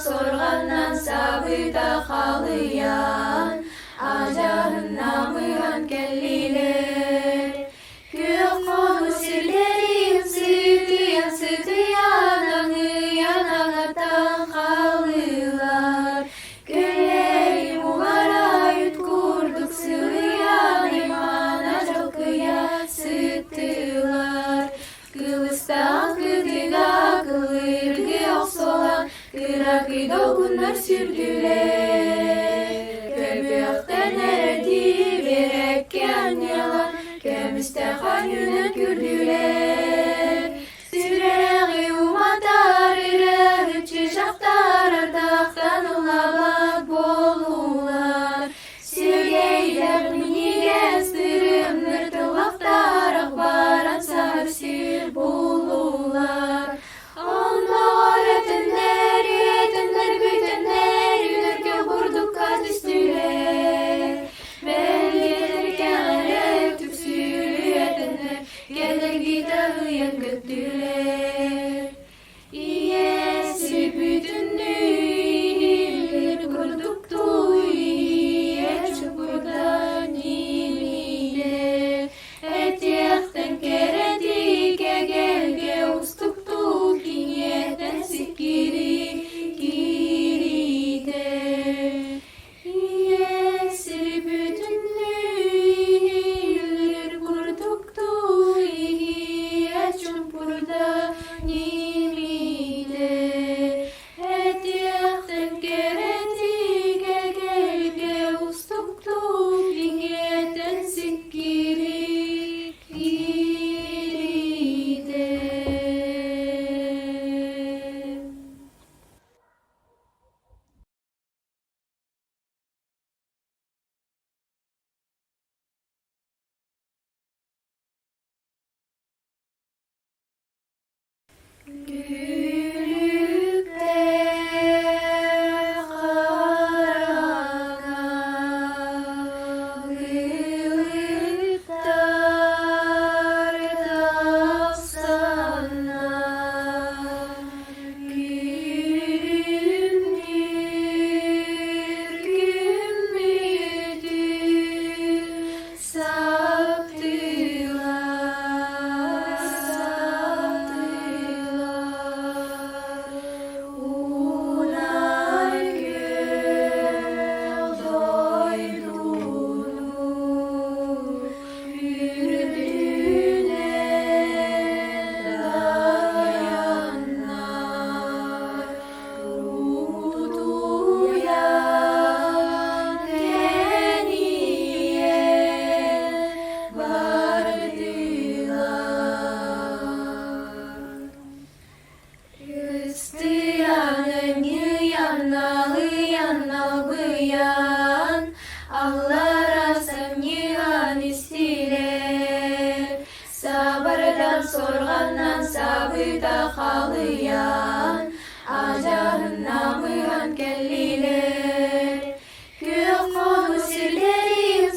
Sorgandan sabıda kalıyan Acahın namıhan kelliler Gök konu sirlerin sıtıyan Anıyan ağatan kalılar Gülleri muvara yutkurduk sığıyan İmana çalkıya sıttılar Kılıçtan kıdıga kılır gök solan Irak'ı dolgunlar sürdüler Köpükten erdi verekken yalan Kömüstehan yönü kürdüler Sürerek umatar irek çiçaktar Ardaktan ulabak bolular Sürgeyler minigen sırımdır Tılaktar akbaran sarsır bulular Onda öğretenler Gelir gider götüler İyesi bütünlüğü kurduk tuğuya çukurdan imide Et yaktan keredik gelge ustuk tuğ Kinyetten sikiri kiride İyesi bütünlüğü kurduk tuğ Çumpurda nimide Et yaktan keredik gelge ustuk tuğ Kinyetten sikiri kiride Sorgandan sabıda kalıyan Acahın namıhan kelliler Gök konu sirlerin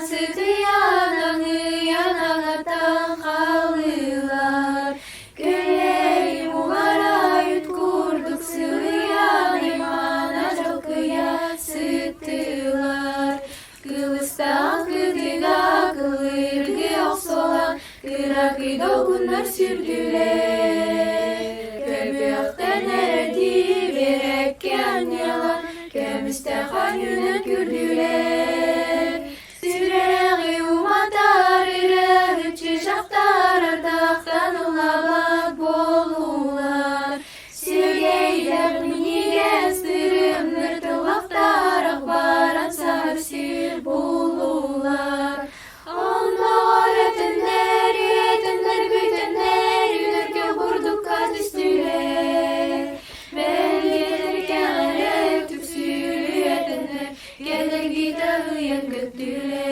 sıtıyan Anıyan ağatan kalılar Gülleri muvara yutkurduk sığıyan İmana çalkıya sürdüler. Köbüyaktan erdi verekken yalan, kömüstehan yünen kürdüler. Süreri umatar ire çiçaktar ardaktan ulabat bolular. Sürgeyler minigen sırımdır tılaktar akbaran sarsir bulular. Onda öğretenler, yetenler, büyütenler, yürürken burdukka düştüler. Belgelerken erek tüksülü yetenler, gelir gider hıyat götüler.